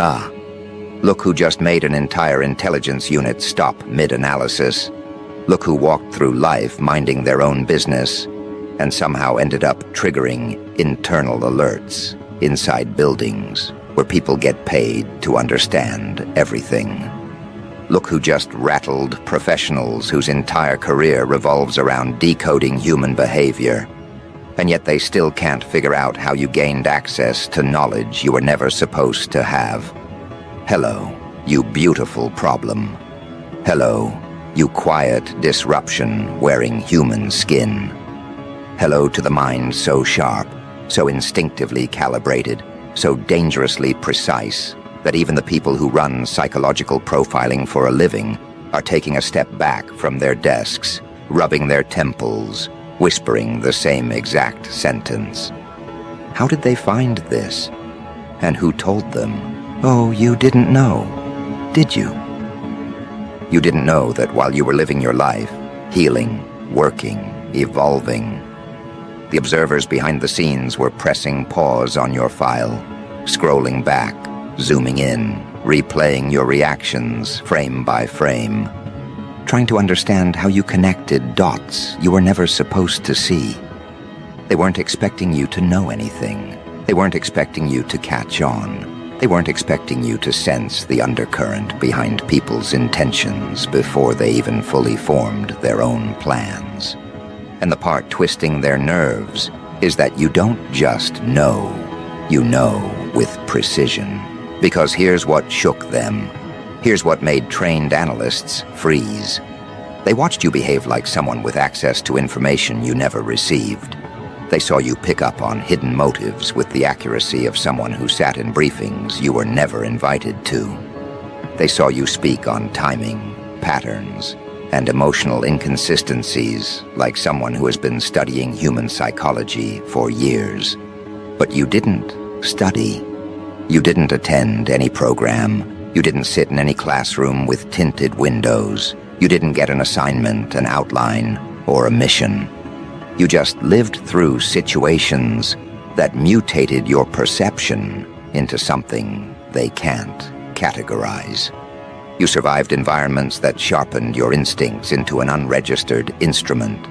Ah, look who just made an entire intelligence unit stop mid-analysis. Look who walked through life minding their own business and somehow ended up triggering internal alerts inside buildings where people get paid to understand everything. Look who just rattled professionals whose entire career revolves around decoding human behavior, and yet they still can't figure out how you gained access to knowledge you were never supposed to have. Hello, you beautiful problem. Hello, you quiet disruption wearing human skin. Hello to the mind so sharp, so instinctively calibrated, so dangerously precise that even the people who run psychological profiling for a living are taking a step back from their desks, rubbing their temples, whispering the same exact sentence. How did they find this? And who told them? Oh, you didn't know, did you? You didn't know that while you were living your life, healing, working, evolving, the observers behind the scenes were pressing pause on your file, scrolling back, zooming in, replaying your reactions frame by frame, trying to understand how you connected dots you were never supposed to see. They weren't expecting you to know anything. They weren't expecting you to catch on. They weren't expecting you to sense the undercurrent behind people's intentions before they even fully formed their own plans. And the part twisting their nerves is that you don't just know, you know with precision. Because here's what shook them. Here's what made trained analysts freeze. They watched you behave like someone with access to information you never received. They saw you pick up on hidden motives with the accuracy of someone who sat in briefings you were never invited to. They saw you speak on timing, patterns, and emotional inconsistencies like someone who has been studying human psychology for years. But you didn't study. You didn't attend any program. You didn't sit in any classroom with tinted windows. You didn't get an assignment, an outline, or a mission. You just lived through situations that mutated your perception into something they can't categorize. You survived environments that sharpened your instincts into an unregistered instrument.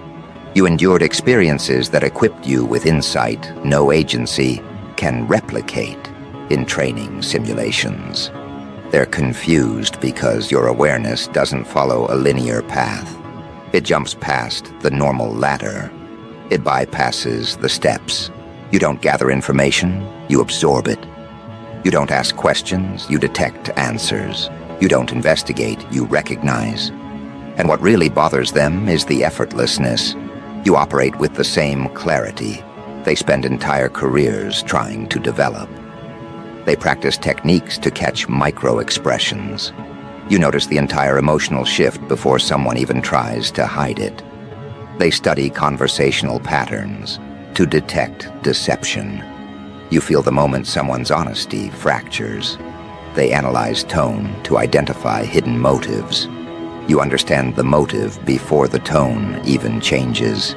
You endured experiences that equipped you with insight no agency can replicate in training simulations. They're confused because your awareness doesn't follow a linear path. It jumps past the normal ladder. It bypasses the steps. You don't gather information, you absorb it. You don't ask questions, you detect answers. You don't investigate, you recognize. And what really bothers them is the effortlessness. You operate with the same clarity they spend entire careers trying to develop. They practice techniques to catch micro-expressions. You notice the entire emotional shift before someone even tries to hide it. They study conversational patterns to detect deception. You feel the moment someone's honesty fractures. They analyze tone to identify hidden motives. You understand the motive before the tone even changes.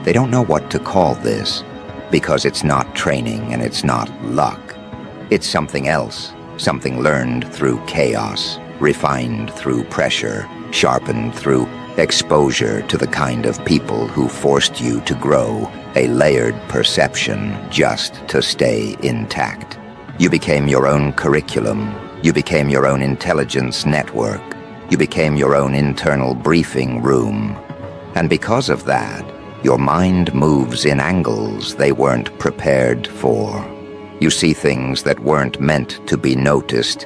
They don't know what to call this because it's not training and it's not luck. It's something else, something learned through chaos, refined through pressure, sharpened through exposure to the kind of people who forced you to grow a layered perception just to stay intact. You became your own curriculum. You became your own intelligence network. You became your own internal briefing room. And because of that, your mind moves in angles they weren't prepared for. You see things that weren't meant to be noticed.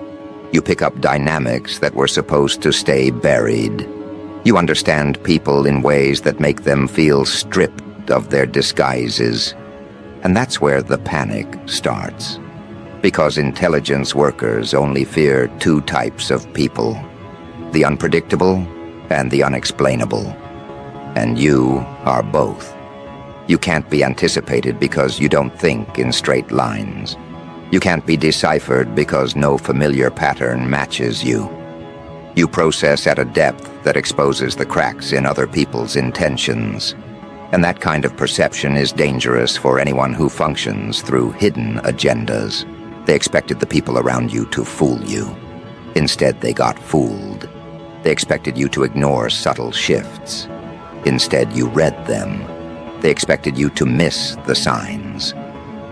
You pick up dynamics that were supposed to stay buried. You understand people in ways that make them feel stripped of their disguises. And that's where the panic starts. Because intelligence workers only fear two types of people: the unpredictable and the unexplainable. And you are both. You can't be anticipated because you don't think in straight lines. You can't be deciphered because no familiar pattern matches you. You process at a depth that exposes the cracks in other people's intentions. And that kind of perception is dangerous for anyone who functions through hidden agendas. They expected the people around you to fool you. Instead, they got fooled. They expected you to ignore subtle shifts. Instead, you read them. They expected you to miss the signs.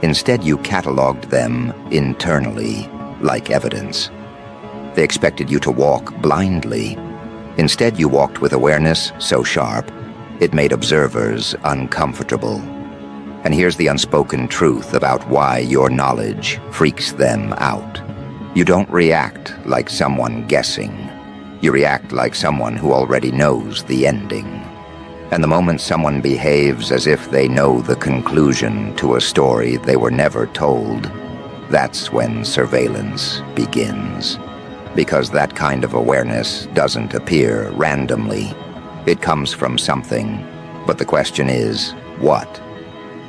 Instead, you cataloged them internally, like evidence. They expected you to walk blindly. Instead, you walked with awareness so sharp, it made observers uncomfortable. And here's the unspoken truth about why your knowledge freaks them out. You don't react like someone guessing. You react like someone who already knows the ending. And the moment someone behaves as if they know the conclusion to a story they were never told, that's when surveillance begins. Because that kind of awareness doesn't appear randomly. It comes from something. But the question is, what?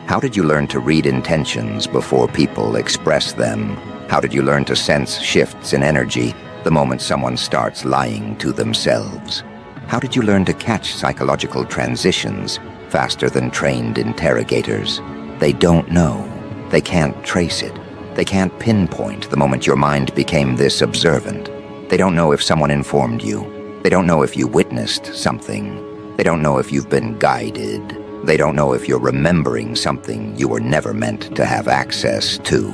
How did you learn to read intentions before people express them? How did you learn to sense shifts in energy the moment someone starts lying to themselves? How did you learn to catch psychological transitions faster than trained interrogators? They don't know. They can't trace it. They can't pinpoint the moment your mind became this observant. They don't know if someone informed you. They don't know if you witnessed something. They don't know if you've been guided. They don't know if you're remembering something you were never meant to have access to.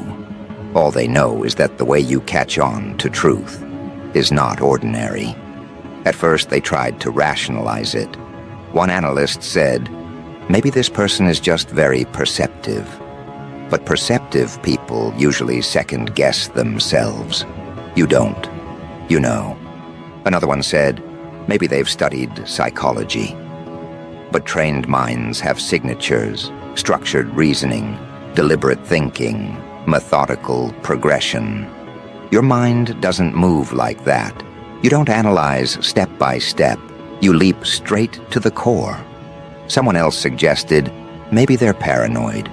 All they know is that the way you catch on to truth is not ordinary. At first, they tried to rationalize it. One analyst said, maybe this person is just very perceptive. But perceptive people usually second-guess themselves. You don't. You know. Another one said, maybe they've studied psychology. But trained minds have signatures, structured reasoning, deliberate thinking, methodical progression. Your mind doesn't move like that. You don't analyze step by step. You leap straight to the core. Someone else suggested, maybe they're paranoid.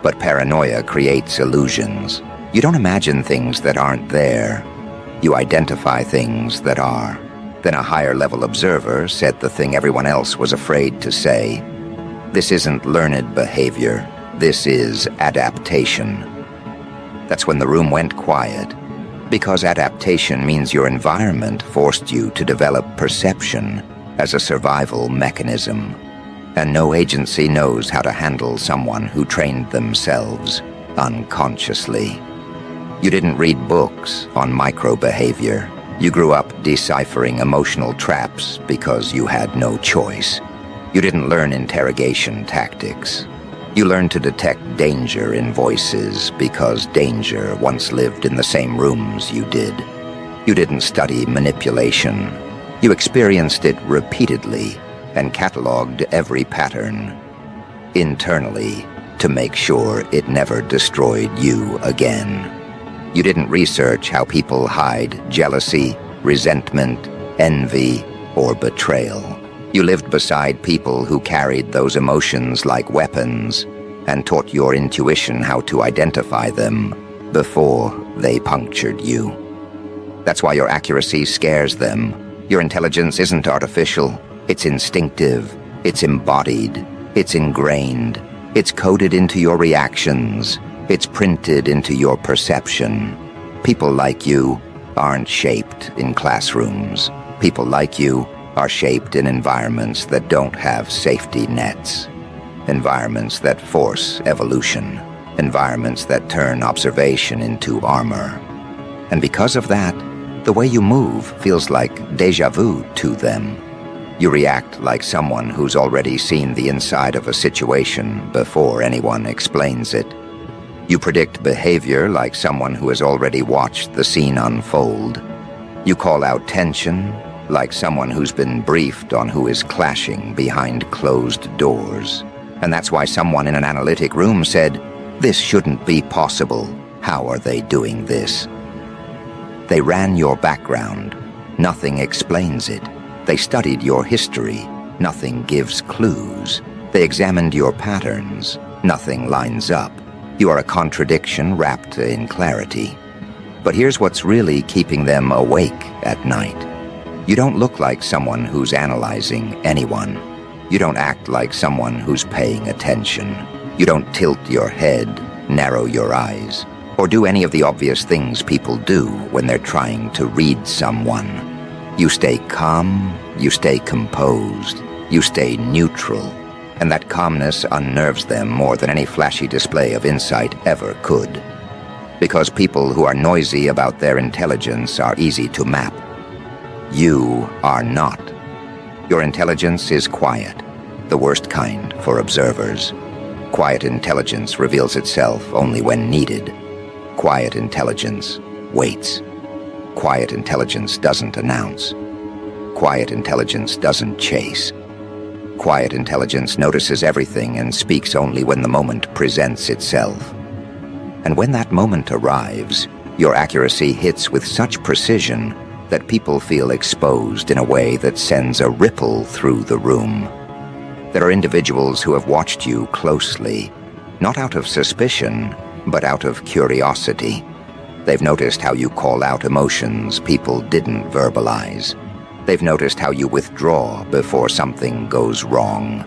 But paranoia creates illusions. You don't imagine things that aren't there. You identify things that are. Then a higher-level observer said the thing everyone else was afraid to say. This isn't learned behavior. This is adaptation. That's when the room went quiet. Because adaptation means your environment forced you to develop perception as a survival mechanism. And no agency knows how to handle someone who trained themselves unconsciously. You didn't read books on microbehavior. You grew up deciphering emotional traps because you had no choice. You didn't learn interrogation tactics. You learned to detect danger in voices because danger once lived in the same rooms you did. You didn't study manipulation. You experienced it repeatedly and cataloged every pattern internally to make sure it never destroyed you again. You didn't research how people hide jealousy, resentment, envy, or betrayal. You lived beside people who carried those emotions like weapons and taught your intuition how to identify them before they punctured you. That's why your accuracy scares them. Your intelligence isn't artificial. It's instinctive. It's embodied. It's ingrained. It's coded into your reactions. It's printed into your perception. People like you aren't shaped in classrooms. People like you are shaped in environments that don't have safety nets. Environments that force evolution. Environments that turn observation into armor. And because of that, the way you move feels like déjà vu to them. You react like someone who's already seen the inside of a situation before anyone explains it. You predict behavior like someone who has already watched the scene unfold. You call out tension like someone who's been briefed on who is clashing behind closed doors. And that's why someone in an analytic room said, "This shouldn't be possible. How are they doing this?" They ran your background. Nothing explains it. They studied your history. Nothing gives clues. They examined your patterns. Nothing lines up. You are a contradiction wrapped in clarity. But here's what's really keeping them awake at night. You don't look like someone who's analyzing anyone. You don't act like someone who's paying attention. You don't tilt your head, narrow your eyes. or do any of the obvious things people do when they're trying to read someone. You stay calm, you stay composed, you stay neutral, and that calmness unnerves them more than any flashy display of insight ever could. Because people who are noisy about their intelligence are easy to map. You are not. Your intelligence is quiet, the worst kind for observers. Quiet intelligence reveals itself only when needed. Quiet intelligence waits. Quiet intelligence doesn't announce. Quiet intelligence doesn't chase. Quiet intelligence notices everything and speaks only when the moment presents itself. And when that moment arrives, your accuracy hits with such precision that people feel exposed in a way that sends a ripple through the room. There are individuals who have watched you closely, not out of suspicion, but out of curiosity. They've noticed how you call out emotions people didn't verbalize. They've noticed how you withdraw before something goes wrong.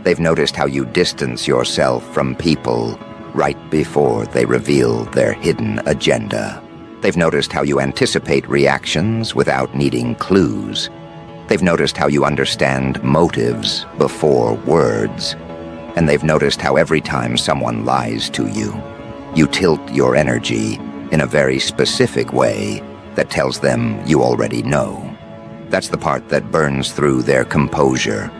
They've noticed how you distance yourself from people right before they reveal their hidden agenda. They've noticed how you anticipate reactions without needing clues. They've noticed how you understand motives before words. And they've noticed how every time someone lies to you, you tilt your energy in a very specific way that tells them you already know. That's the part that burns through their composure.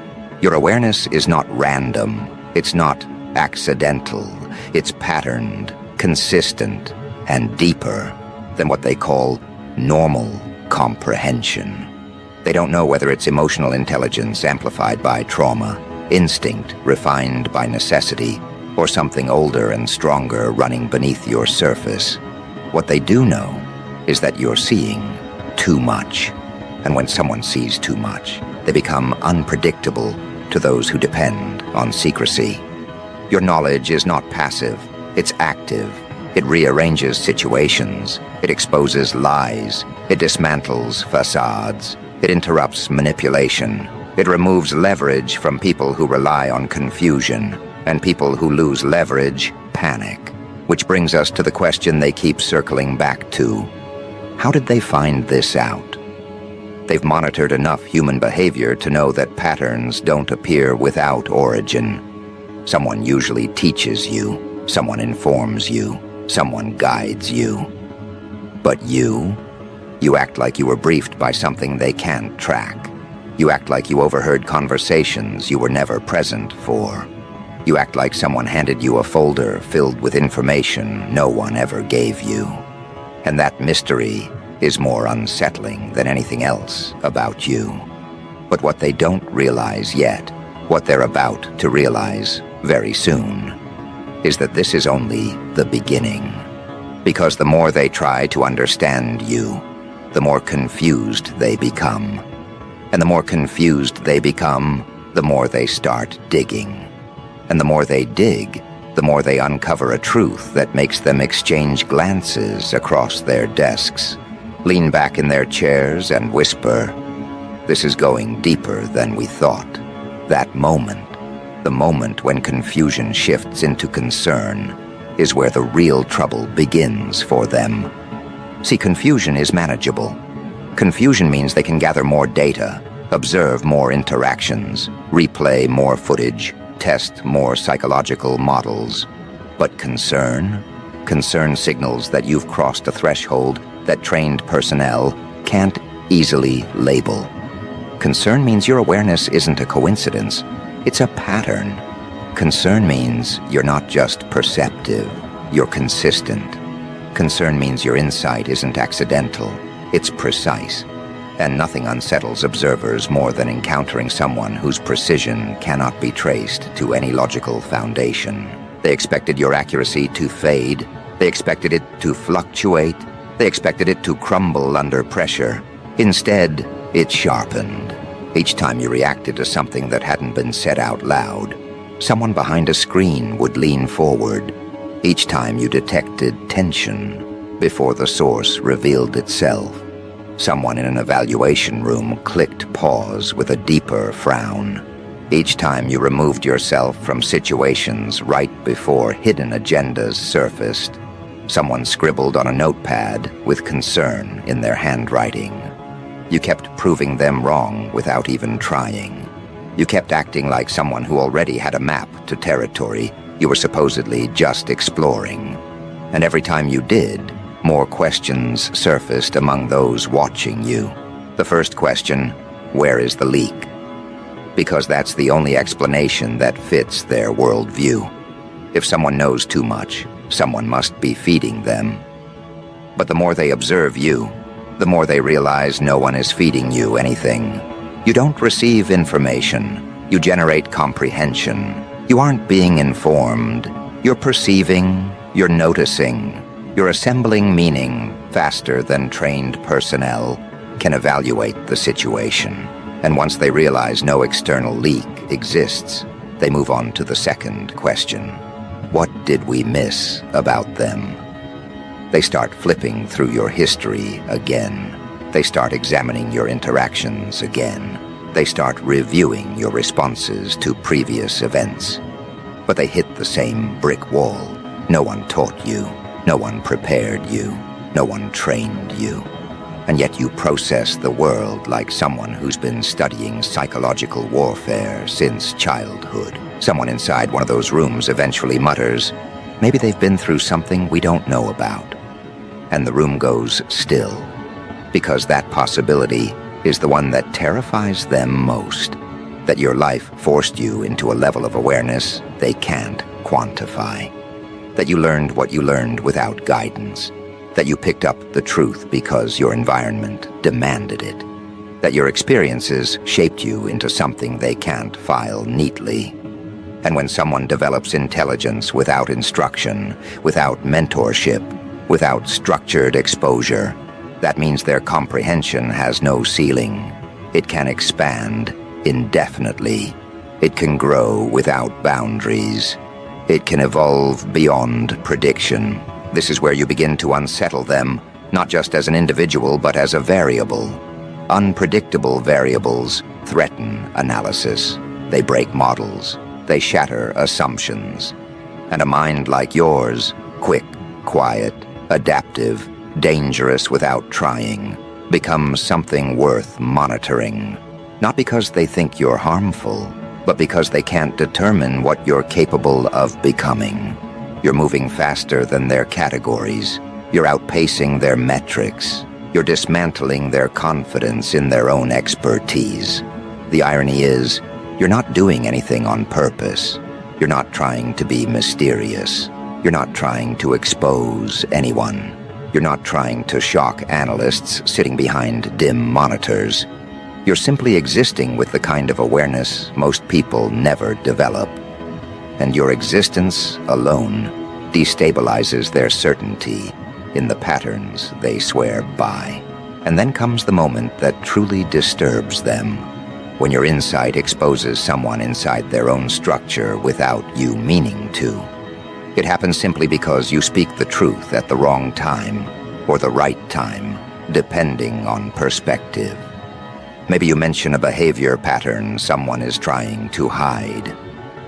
Your awareness is not random. It's not accidental. It's patterned, consistent, and deeper than what they call normal comprehension. They don't know whether it's emotional intelligence amplified by trauma, instinct refined by necessity, or something older and stronger running beneath your surface. What they do know is that you're seeing too much. And when someone sees too much, they become unpredictable to those who depend on secrecy. Your knowledge is not passive, it's active. It rearranges situations, it exposes lies, it dismantles facades, it interrupts manipulation, it removes leverage from people who rely on confusion, and people who lose leverage panic. Which brings us to the question they keep circling back to. How did they find this out? They've monitored enough human behavior to know that patterns don't appear without origin. Someone usually teaches you, someone informs you, someone guides you. But you act like you were briefed by something they can't track. You act like you overheard conversations you were never present for. You act like someone handed you a folder filled with information no one ever gave you. And that mystery is more unsettling than anything else about you. But what they don't realize yet, what they're about to realize very soon, is that this is only the beginning. Because the more they try to understand you, the more confused they become. And the more confused they become, the more they start digging. And the more they dig, the more they uncover a truth that makes them exchange glances across their desks, lean back in their chairs and whisper, "This is going deeper than we thought." That moment, the moment when confusion shifts into concern, is where the real trouble begins for them. See, confusion is manageable. Confusion means they can gather more data, observe more interactions, replay more footage, test more psychological models. But concern? Concern signals that you've crossed a threshold that trained personnel can't easily label. Concern means your awareness isn't a coincidence, it's a pattern. Concern means you're not just perceptive, you're consistent. Concern means your insight isn't accidental, it's precise. And nothing unsettles observers more than encountering someone whose precision cannot be traced to any logical foundation. They expected your accuracy to fade. They expected it to fluctuate. They expected it to crumble under pressure. Instead, it sharpened. Each time you reacted to something that hadn't been said out loud, someone behind a screen would lean forward. Each time you detected tension before the source revealed itself, someone in an evaluation room clicked pause with a deeper frown. Each time you removed yourself from situations right before hidden agendas surfaced, Someone scribbled on a notepad with concern in their handwriting. You kept proving them wrong without even trying. You kept acting like someone who already had a map to territory you were supposedly just exploring. And every time you did, more questions surfaced among those watching you. The first question, where is the leak? Because that's the only explanation that fits their worldview. If someone knows too much, someone must be feeding them. But the more they observe you, the more they realize no one is feeding you anything. You don't receive information. You generate comprehension. You aren't being informed. You're perceiving. You're noticing. You're assembling meaning faster than trained personnel can evaluate the situation. And once they realize no external leak exists, they move on to the second question. What did we miss about them? They start flipping through your history again. They start examining your interactions again. They start reviewing your responses to previous events. But they hit the same brick wall. No one taught you. No one prepared you. No one trained you. And yet you process the world like someone who's been studying psychological warfare since childhood. Someone inside one of those rooms eventually mutters, maybe they've been through something we don't know about. And the room goes still, because that possibility is the one that terrifies them most. That your life forced you into a level of awareness they can't quantify. That you learned what you learned without guidance. That you picked up the truth because your environment demanded it. That your experiences shaped you into something they can't file neatly. And when someone develops intelligence without instruction, without mentorship, without structured exposure, that means their comprehension has no ceiling. It can expand indefinitely. It can grow without boundaries. It can evolve beyond prediction. This is where you begin to unsettle them, not just as an individual, but as a variable. Unpredictable variables threaten analysis. They break models. They shatter assumptions. And a mind like yours, quick, quiet, adaptive, dangerous without trying, becomes something worth monitoring. Not because they think you're harmful, but because they can't determine what you're capable of becoming. You're moving faster than their categories. You're outpacing their metrics. You're dismantling their confidence in their own expertise. The irony is, you're not doing anything on purpose. You're not trying to be mysterious. You're not trying to expose anyone. You're not trying to shock analysts sitting behind dim monitors. You're simply existing with the kind of awareness most people never develop. And your existence alone destabilizes their certainty in the patterns they swear by. And then comes the moment that truly disturbs them, when your insight exposes someone inside their own structure without you meaning to. It happens simply because you speak the truth at the wrong time, or the right time, depending on perspective. Maybe you mention a behavior pattern someone is trying to hide.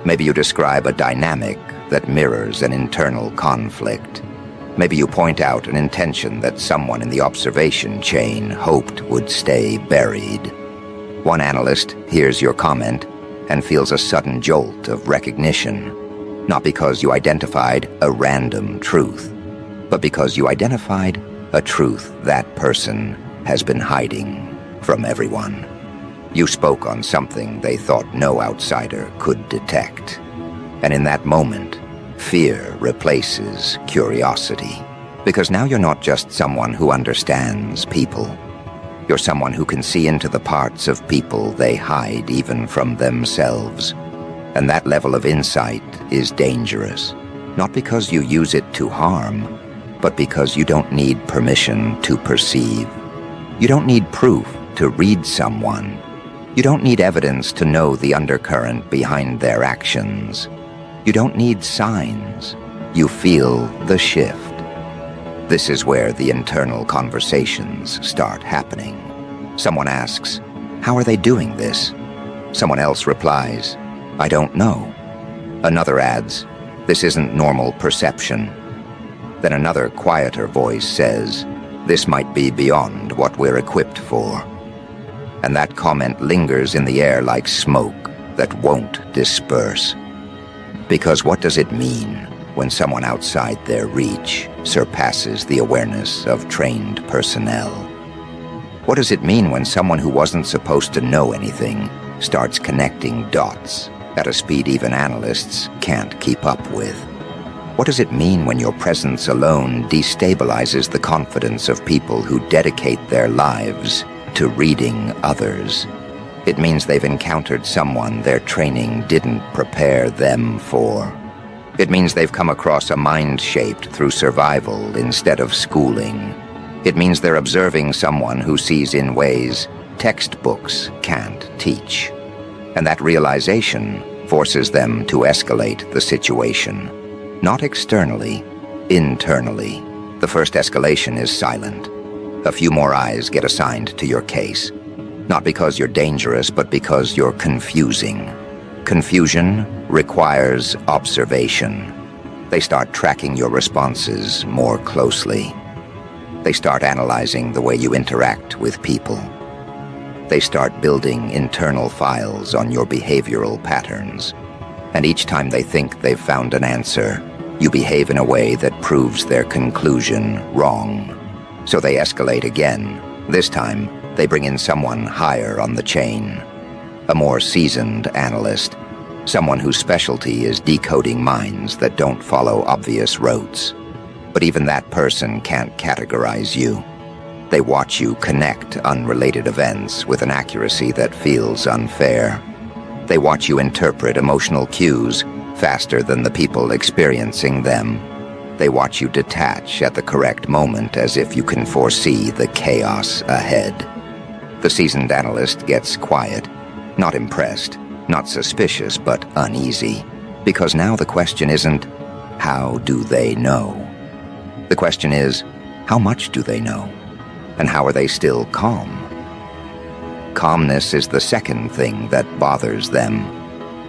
Maybe you describe a dynamic that mirrors an internal conflict. Maybe you point out an intention that someone in the observation chain hoped would stay buried. One analyst hears your comment and feels a sudden jolt of recognition, not because you identified a random truth, but because you identified a truth that person has been hiding from everyone. You spoke on something they thought no outsider could detect. And in that moment, fear replaces curiosity. Because now you're not just someone who understands people. You're someone who can see into the parts of people they hide even from themselves. And that level of insight is dangerous. Not because you use it to harm, but because you don't need permission to perceive. You don't need proof to read someone. You don't need evidence to know the undercurrent behind their actions. You don't need signs. You feel the shift. This is where the internal conversations start happening. Someone asks, "How are they doing this?" Someone else replies, "I don't know." Another adds, "This isn't normal perception." Then another, quieter voice says, "This might be beyond what we're equipped for." And that comment lingers in the air like smoke that won't disperse. Because what does it mean when someone outside their reach surpasses the awareness of trained personnel? What does it mean when someone who wasn't supposed to know anything starts connecting dots at a speed even analysts can't keep up with? What does it mean when your presence alone destabilizes the confidence of people who dedicate their lives to reading others? It means they've encountered someone their training didn't prepare them for. It means they've come across a mind shaped through survival instead of schooling. It means they're observing someone who sees in ways textbooks can't teach. And that realization forces them to escalate the situation. Not externally, internally. The first escalation is silent. A few more eyes get assigned to your case. Not because you're dangerous, but because you're confusing. Confusion requires observation. They start tracking your responses more closely. They start analyzing the way you interact with people. They start building internal files on your behavioral patterns. And each time they think they've found an answer, you behave in a way that proves their conclusion wrong. So they escalate again. This time, they bring in someone higher on the chain. A more seasoned analyst. Someone whose specialty is decoding minds that don't follow obvious rotes. But even that person can't categorize you. They watch you connect unrelated events with an accuracy that feels unfair. They watch you interpret emotional cues faster than the people experiencing them. They watch you detach at the correct moment as if you can foresee the chaos ahead. The seasoned analyst gets quiet, not impressed, not suspicious, but uneasy. Because now the question isn't, how do they know? The question is, how much do they know? And how are they still calm? Calmness is the second thing that bothers them.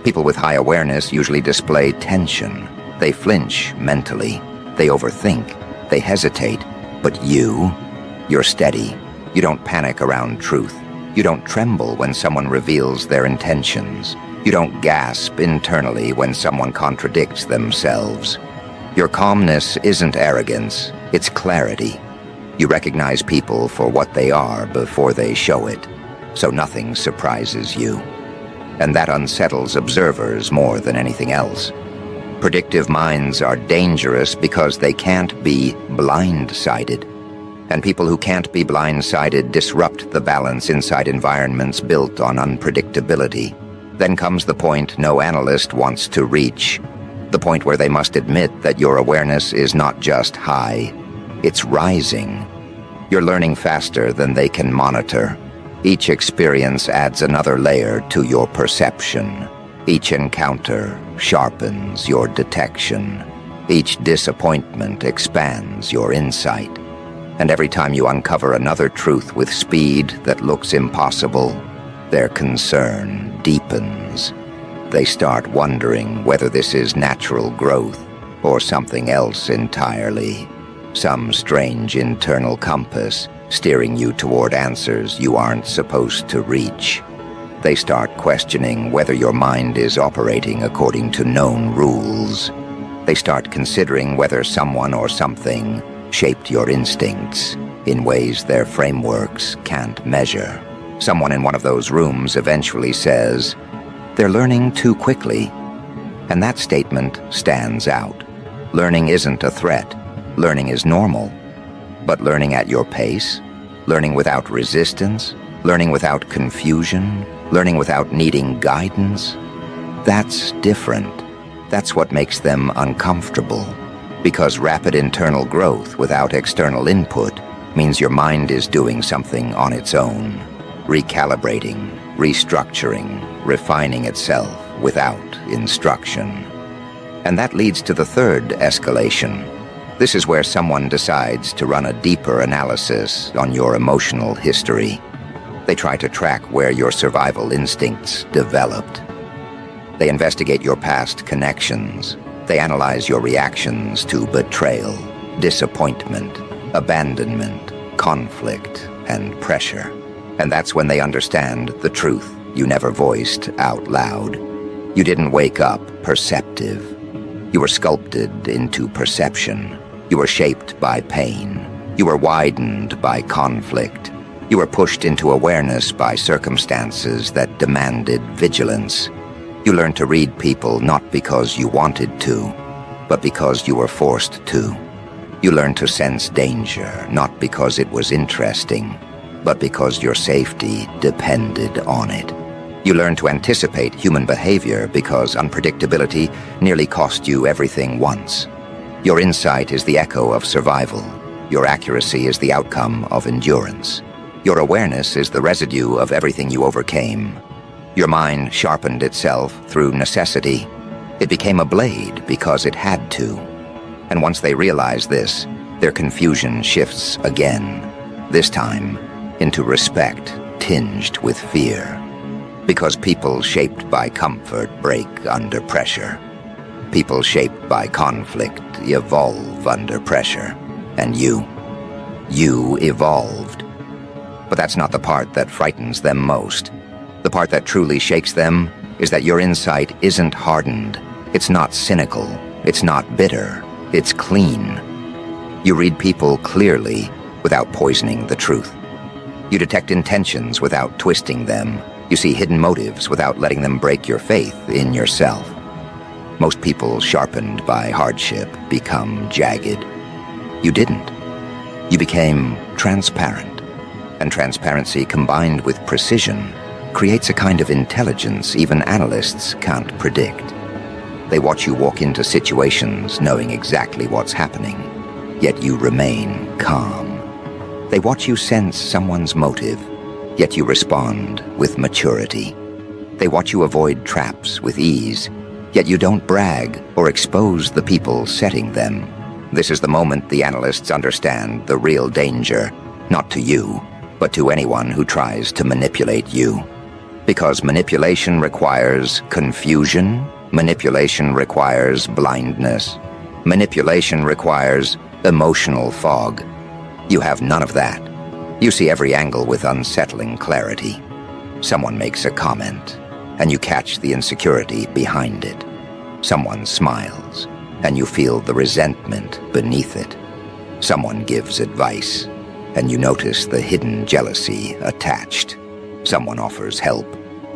People with high awareness usually display tension. They flinch mentally. They overthink. They hesitate. But you're steady. You don't panic around truth. You don't tremble when someone reveals their intentions. You don't gasp internally when someone contradicts themselves. Your calmness isn't arrogance, it's clarity. You recognize people for what they are before they show it, so nothing surprises you. And that unsettles observers more than anything else. Predictive minds are dangerous because they can't be blindsided. And people who can't be blindsided disrupt the balance inside environments built on unpredictability. Then comes the point no analyst wants to reach. The point where they must admit that your awareness is not just high, it's rising. You're learning faster than they can monitor. Each experience adds another layer to your perception. Each encounter sharpens your detection. Each disappointment expands your insight. And every time you uncover another truth with speed that looks impossible, their concern deepens. They start wondering whether this is natural growth or something else entirely. Some strange internal compass steering you toward answers you aren't supposed to reach. They start questioning whether your mind is operating according to known rules. They start considering whether someone or something shaped your instincts in ways their frameworks can't measure. Someone in one of those rooms eventually says, "They're learning too quickly." And that statement stands out. Learning isn't a threat. Learning is normal. But learning at your pace, learning without resistance, learning without confusion, learning without needing guidance, that's different. That's what makes them uncomfortable. Because rapid internal growth without external input means your mind is doing something on its own, recalibrating, restructuring, refining itself without instruction. And that leads to the third escalation. This is where someone decides to run a deeper analysis on your emotional history. They try to track where your survival instincts developed. They investigate your past connections. They analyze your reactions to betrayal, disappointment, abandonment, conflict, and pressure. And that's when they understand the truth you never voiced out loud. You didn't wake up perceptive. You were sculpted into perception. You were shaped by pain. You were widened by conflict. You were pushed into awareness by circumstances that demanded vigilance. You learned to read people not because you wanted to, but because you were forced to. You learned to sense danger not because it was interesting, but because your safety depended on it. You learned to anticipate human behavior because unpredictability nearly cost you everything once. Your insight is the echo of survival. Your accuracy is the outcome of endurance. Your awareness is the residue of everything you overcame. Your mind sharpened itself through necessity. It became a blade because it had to. And once they realize this, their confusion shifts again, this time into respect tinged with fear. Because people shaped by comfort break under pressure. People shaped by conflict evolve under pressure. And you evolved. But that's not the part that frightens them most. The part that truly shakes them is that your insight isn't hardened. It's not cynical. It's not bitter. It's clean. You read people clearly without poisoning the truth. You detect intentions without twisting them. You see hidden motives without letting them break your faith in yourself. Most people sharpened by hardship become jagged. You didn't. You became transparent. And transparency combined with precision creates a kind of intelligence even analysts can't predict. They watch you walk into situations knowing exactly what's happening, yet you remain calm. They watch you sense someone's motive, yet you respond with maturity. They watch you avoid traps with ease, yet you don't brag or expose the people setting them. This is the moment the analysts understand the real danger, not to you, but to anyone who tries to manipulate you. Because manipulation requires confusion, manipulation requires blindness, manipulation requires emotional fog. You have none of that. You see every angle with unsettling clarity. Someone makes a comment, and you catch the insecurity behind it. Someone smiles, and you feel the resentment beneath it. Someone gives advice, and you notice the hidden jealousy attached. Someone offers help,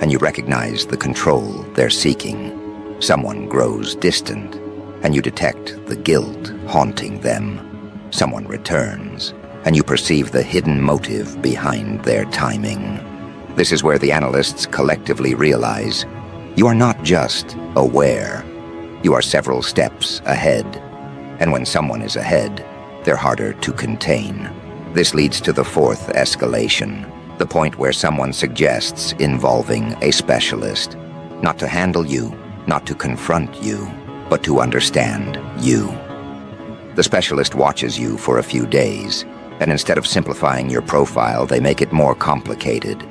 and you recognize the control they're seeking. Someone grows distant, and you detect the guilt haunting them. Someone returns, and you perceive the hidden motive behind their timing. This is where the analysts collectively realize you are not just aware, you are several steps ahead. And when someone is ahead, they're harder to contain. This leads to the fourth escalation, the point where someone suggests involving a specialist, not to handle you, not to confront you, but to understand you. The specialist watches you for a few days, and instead of simplifying your profile, they make it more complicated.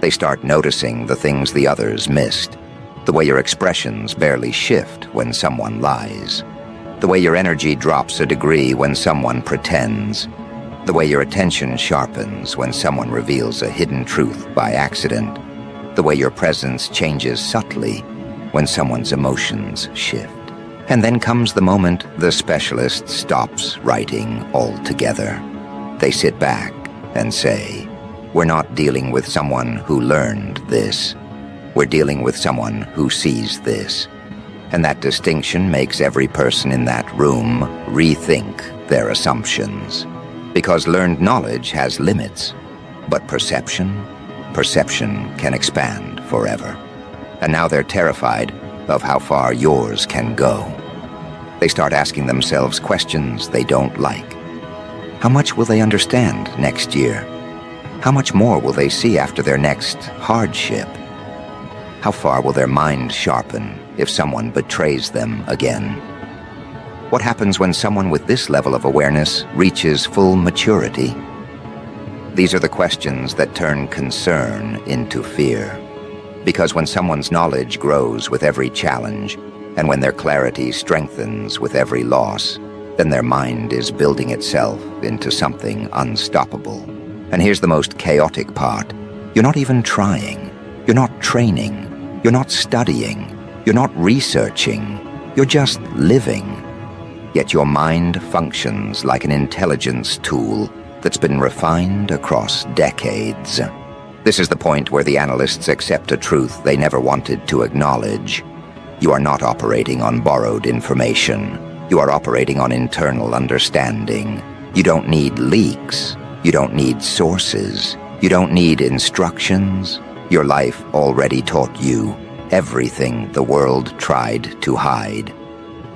They start noticing the things the others missed, the way your expressions barely shift when someone lies, the way your energy drops a degree when someone pretends, the way your attention sharpens when someone reveals a hidden truth by accident, the way your presence changes subtly when someone's emotions shift. And then comes the moment the specialist stops writing altogether. They sit back and say, "We're not dealing with someone who learned this. We're dealing with someone who sees this." And that distinction makes every person in that room rethink their assumptions. Because learned knowledge has limits, but perception can expand forever. And now they're terrified of how far yours can go. They start asking themselves questions they don't like. How much will they understand next year? How much more will they see after their next hardship? How far will their mind sharpen if someone betrays them again? What happens when someone with this level of awareness reaches full maturity? These are the questions that turn concern into fear. Because when someone's knowledge grows with every challenge, and when their clarity strengthens with every loss, then their mind is building itself into something unstoppable. And here's the most chaotic part. You're not even trying. You're not training. You're not studying. You're not researching. You're just living. Yet your mind functions like an intelligence tool that's been refined across decades. This is the point where the analysts accept a truth they never wanted to acknowledge. You are not operating on borrowed information. You are operating on internal understanding. You don't need leaks. You don't need sources. You don't need instructions. Your life already taught you everything the world tried to hide.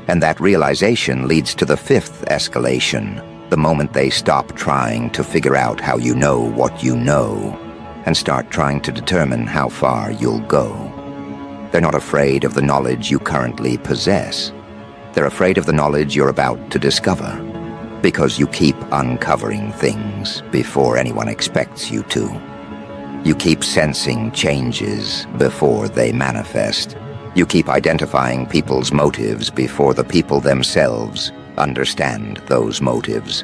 And that realization leads to the fifth escalation, the moment they stop trying to figure out how you know what you know and start trying to determine how far you'll go. They're not afraid of the knowledge you currently possess. They're afraid of the knowledge you're about to discover, because you keep uncovering things before anyone expects you to. You keep sensing changes before they manifest. You keep identifying people's motives before the people themselves understand those motives.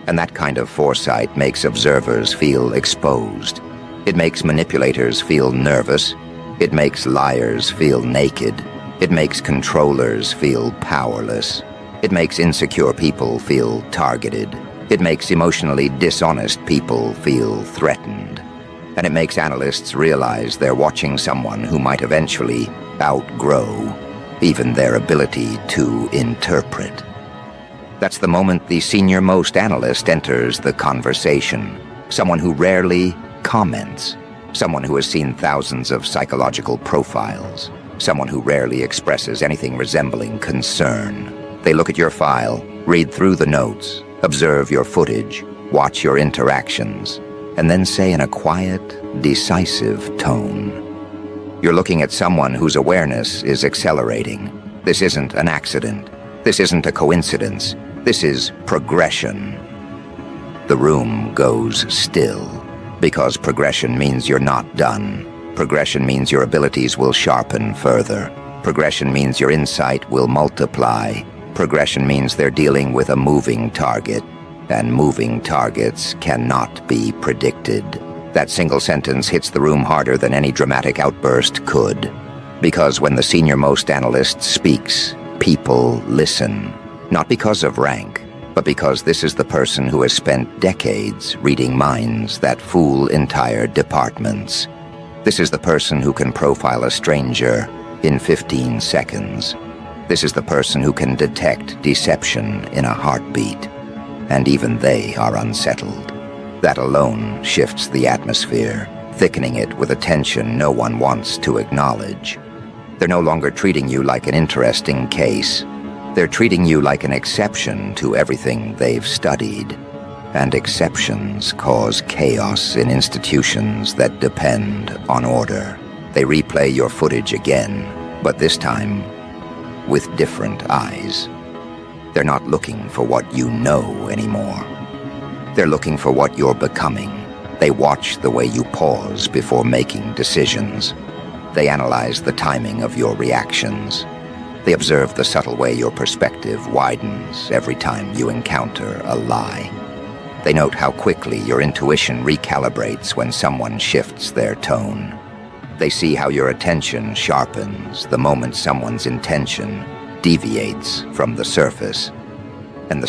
And that kind of foresight makes observers feel exposed. It makes manipulators feel nervous. It makes liars feel naked. It makes controllers feel powerless. It makes insecure people feel targeted. It makes emotionally dishonest people feel threatened. And it makes analysts realize they're watching someone who might eventually outgrow even their ability to interpret. That's the moment the senior-most analyst enters the conversation. Someone who rarely comments. Someone who has seen thousands of psychological profiles. Someone who rarely expresses anything resembling concern. They look at your file, read through the notes, observe your footage, watch your interactions, and then say in a quiet, decisive tone, you're looking at someone whose awareness is accelerating. This isn't an accident. This isn't a coincidence. This is progression. The room goes still, because progression means you're not done. Progression means your abilities will sharpen further. Progression means your insight will multiply. Progression means they're dealing with a moving target, and moving targets cannot be predicted. That single sentence hits the room harder than any dramatic outburst could. Because when the senior-most analyst speaks, people listen. Not because of rank, but because this is the person who has spent decades reading minds that fool entire departments. This is the person who can profile a stranger in 15 seconds. This is the person who can detect deception in a heartbeat. And even they are unsettled. That alone shifts the atmosphere, thickening it with a tension no one wants to acknowledge. They're no longer treating you like an interesting case. They're treating you like an exception to everything they've studied. And exceptions cause chaos in institutions that depend on order. They replay your footage again, but this time with different eyes. They're not looking for what you know anymore. They're looking for what you're becoming. They watch the way you pause before making decisions. They analyze the timing of your reactions. They observe the subtle way your perspective widens every time you encounter a lie. They note how quickly your intuition recalibrates when someone shifts their tone. They see how your attention sharpens the moment someone's intention deviates from the surface. And the